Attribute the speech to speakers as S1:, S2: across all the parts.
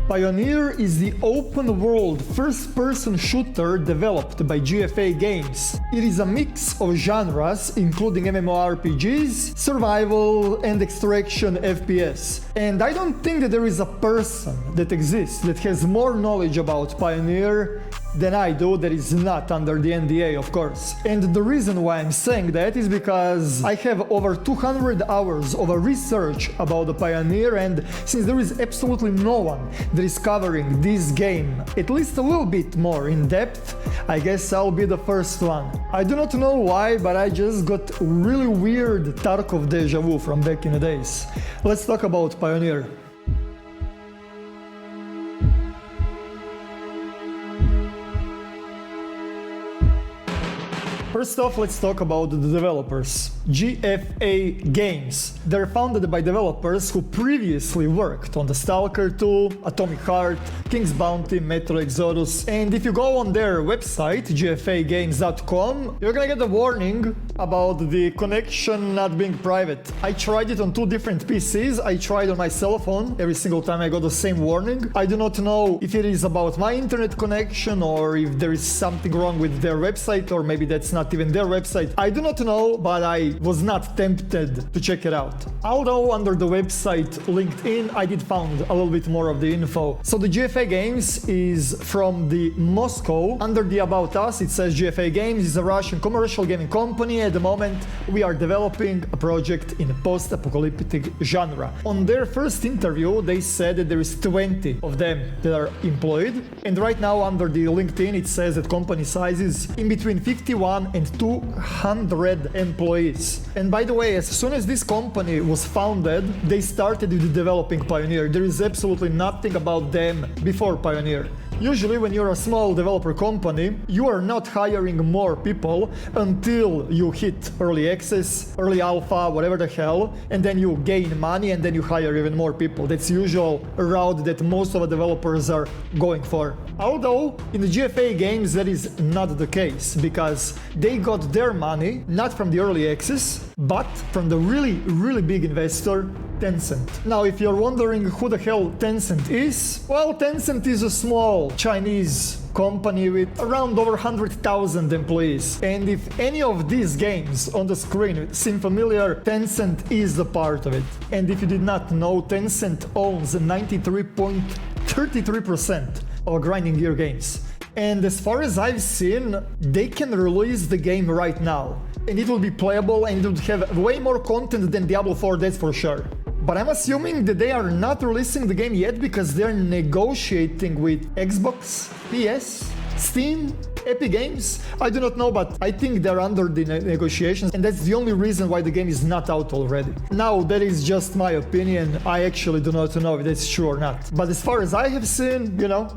S1: Pioneer is the open-world first-person shooter developed by GFA Games. It is a mix of genres including MMORPGs, survival and extraction FPS. And I don't think that there is a person that exists that has more knowledge about Pioneer than I do that is not under the NDA, of course. And the reason why I'm saying that is because I have over 200 hours of research about the Pioneer, and since there is absolutely no one that is covering this game at least a little bit more in depth, I guess I'll be the first one. I do not know why, but I just got really weird Tarkov deja vu from back in the days. Let's talk about Pioneer. First off, let's talk about the developers. GFA Games. They're founded by developers who previously worked on the Stalker 2, Atomic Heart, King's Bounty, Metro Exodus, and if you go on their website, gfagames.com, you're gonna get a warning about the connection not being private. I tried it on 2 different PCs, I tried on my cell phone, every single time I got the same warning. I do not know if it is about my internet connection or if there is something wrong with their website, or maybe that's not even their website. I do not know, but I was not tempted to check it out. Although under the website LinkedIn, I did found a little bit more of the info. So the GFA Games is from the Moscow. Under the About Us, it says GFA Games is a Russian commercial gaming company. At the moment, we are developing a project in a post-apocalyptic genre. On their first interview, they said that there is 20 of them that are employed. And right now, under the LinkedIn, it says that company size is in between 51 and 200 employees. And by the way, as soon as this company was founded, they started with developing Pioneer. There is absolutely nothing about them before Pioneer. Usually when you're a small developer company, you are not hiring more people until you hit early access, early alpha, whatever the hell, and then you gain money and then you hire even more people. That's the usual route that most of the developers are going for. Although in the GFA Games that is not the case, because they got their money not from the early access, but from the really big investor, Tencent. Now, if you're wondering who the hell Tencent is, well, Tencent is a small Chinese company with around over 100,000 employees. And if any of these games on the screen seem familiar, Tencent is a part of it. And if you did not know, Tencent owns 93.33% of Grinding Gear games. And as far as I've seen, they can release the game right now. And it will be playable and it will have way more content than Diablo 4, that's for sure. But I'm assuming that they are not releasing the game yet because they're negotiating with Xbox, PS, Steam, Epic Games. I do not know, but I think they're under the negotiations, and that's the only reason why the game is not out already. Now, that is just my opinion. I actually do not know if that's true or not. But as far as I have seen, you know,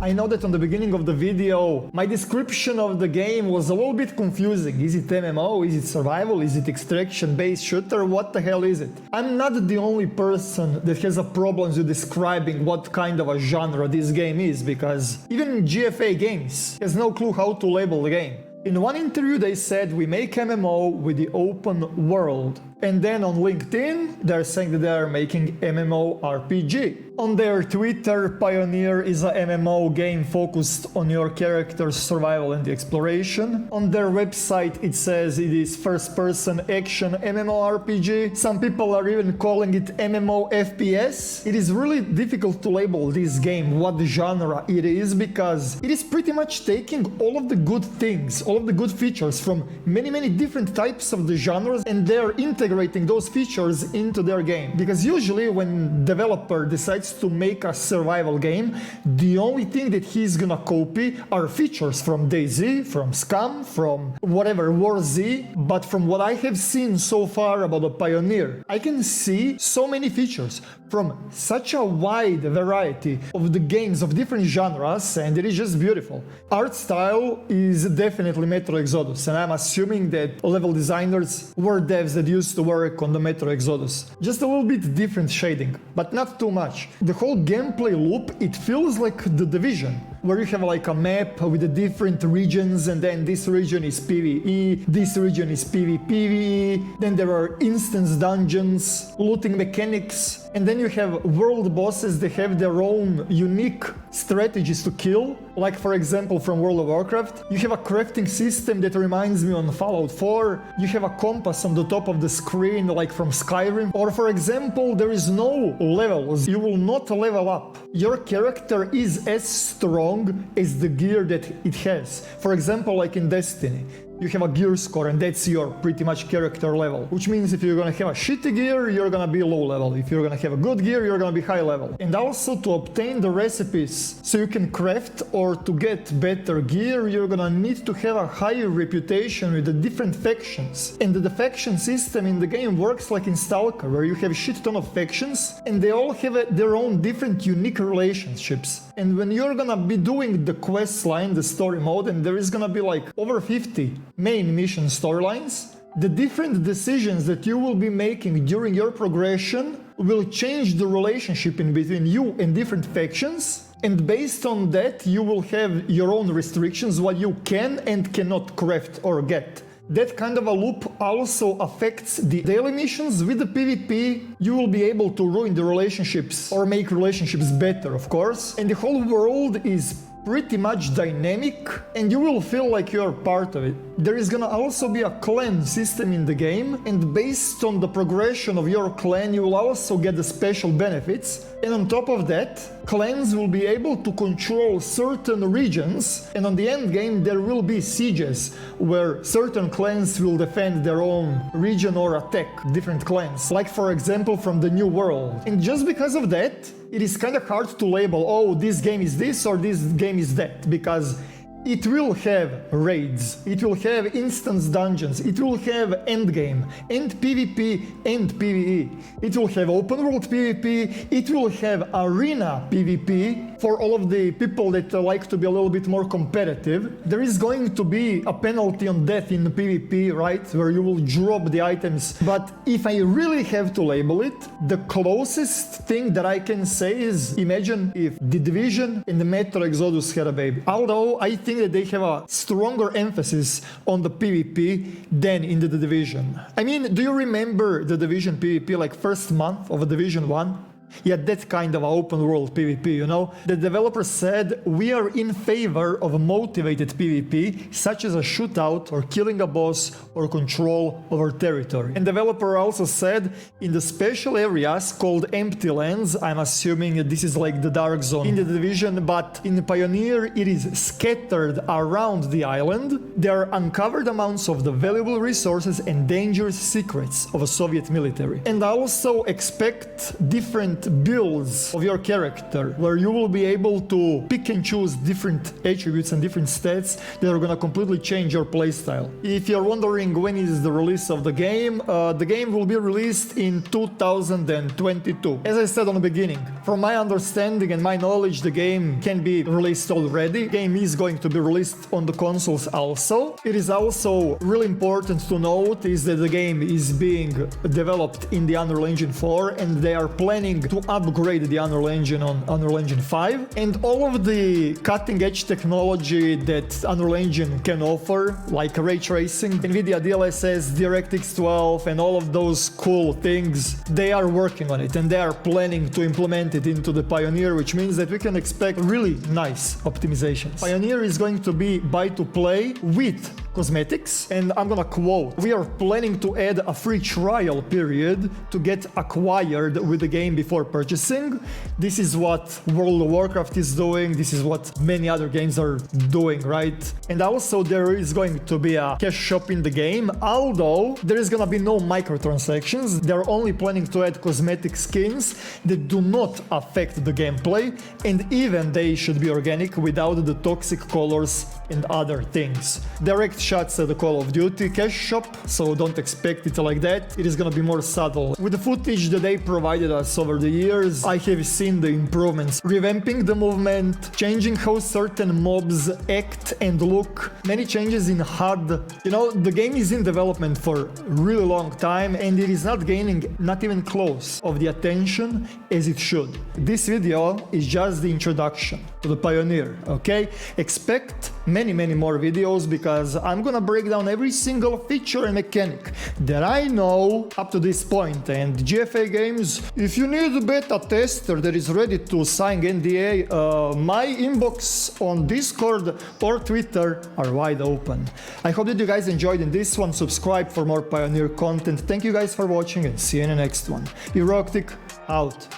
S1: I know that on the beginning of the video, my description of the game was a little bit confusing. Is it MMO? Is it survival? Is it extraction-based shooter? What the hell is it? I'm not the only person that has a problem with describing what kind of a genre this game is, because even GFA Games has no clue how to label the game. In one interview they said we make MMO with the open world. And then on LinkedIn, they're saying that they're making MMORPG. On their Twitter, Pioneer is a MMO game focused on your character's survival and exploration. On their website, it says it is first-person action MMORPG. Some people are even calling it MMOFPS. It is really difficult to label this game what genre it is, because it is pretty much taking all of the good things, all of the good features from many different types of the genres, and they're integrating those features into their game. Because usually when developer decides to make a survival game, the only thing that he's gonna copy are features from DayZ, from Scum, from whatever, War Z. But from what I have seen so far about the Pioneer, I can see so many features from such a wide variety of the games of different genres, and it is just beautiful. Art style is definitely Metro Exodus, and I'm assuming that level designers were devs that used to work on the Metro Exodus. Just a little bit different shading, but not too much. The whole gameplay loop, it feels like The Division. where you have like a map with the different regions, and then this region is PvE, this region is PvPvE, then there are instance dungeons, looting mechanics, and then you have world bosses that have their own unique strategies to kill. Like for example from World of Warcraft, you have a crafting system that reminds me on Fallout 4, you have a compass on the top of the screen like from Skyrim, or for example there is no levels, you will not level up. Your character is as strong as the gear that it has. For example, like in Destiny, you have a gear score and that's your pretty much character level, which means if you're gonna have a shitty gear, you're gonna be low level. If you're gonna have a good gear, you're gonna be high level. And also to obtain the recipes so you can craft or to get better gear, you're gonna need to have a higher reputation with the different factions. And the faction system in the game works like in Stalker, where you have a shit ton of factions and they all have their own different unique relationships. And when you're gonna be doing the quest line, the story mode, and there is gonna be like over 50 main mission storylines, the different decisions that you will be making during your progression will change the relationship in between you and different factions, and based on that you will have your own restrictions, what you can and cannot craft or get. That kind of a loop also affects the daily missions. With the PvP, you will be able to ruin the relationships or make relationships better, of course. And the whole world is pretty much dynamic and you will feel like you're part of it. There is gonna also be a clan system in the game, and based on the progression of your clan you will also get the special benefits. And on top of that, clans will be able to control certain regions, and on the end game there will be sieges where certain clans will defend their own region or attack different clans, like for example from the New World. And just because of that, it is kind of hard to label, oh, this game is this or this game is that, because it will have raids, it will have instance dungeons, it will have endgame, and PvP and PvE. It will have open world PvP, it will have arena PvP for all of the people that like to be a little bit more competitive. There is going to be a penalty on death in PvP, right, where you will drop the items. But if I really have to label it, the closest thing that I can say is, imagine if The Division and the Metro Exodus had a baby. Although I think that they have a stronger emphasis on the PvP than in the Division. I mean, do you remember the Division PvP, like first month of a Division 1? Yeah, that kind of open world PvP, you know? The developer said, we are in favor of a motivated PvP, such as a shootout or killing a boss or control over territory. And developer also said, in the special areas called empty lands, I'm assuming this is like the dark zone in the Division, but in the Pioneer it is scattered around the island, there are uncovered amounts of the valuable resources and dangerous secrets of a Soviet military. And also expect different builds of your character, where you will be able to pick and choose different attributes and different stats that are gonna completely change your playstyle. If you're wondering when is the release of the game will be released in 2022. As I said on the beginning, from my understanding and my knowledge, the game can be released already. The game is going to be released on the consoles also. It is also really important to note is that the game is being developed in the Unreal Engine 4, and they are planning to upgrade the Unreal Engine on Unreal Engine 5, and all of the cutting-edge technology that Unreal Engine can offer, like ray tracing, NVIDIA DLSS, DirectX 12, and all of those cool things, they are working on it and they are planning to implement it into the Pioneer, which means that we can expect really nice optimizations. Pioneer is going to be buy to play with cosmetics, and I'm gonna quote, we are planning to add a free trial period to get acquired with the game before purchasing. This is what World of Warcraft is doing, this is what many other games are doing, right? And also there is going to be a cash shop in the game, although there is gonna be no microtransactions. They're only planning to add cosmetic skins that do not affect the gameplay, and even they should be organic without the toxic colors and other things. Direct shots at the Call of Duty cash shop, so don't expect it like that. It is gonna be more subtle. With the footage that they provided us over the years, I have seen the improvements. Revamping the movement, changing how certain mobs act and look, many changes in HUD. You know, the game is in development for a really long time and it is not gaining not even close of the attention as it should. This video is just the introduction to the Pioneer, okay? Expect many more videos because I'm gonna break down every single feature and mechanic that I know up to this point. And GFA Games, if you need a beta tester that is ready to sign NDA, my inbox on Discord or Twitter are wide open. I hope that you guys enjoyed in this one. Subscribe for more Pioneer content. Thank you guys for watching and see you in the next one. Eroktic out.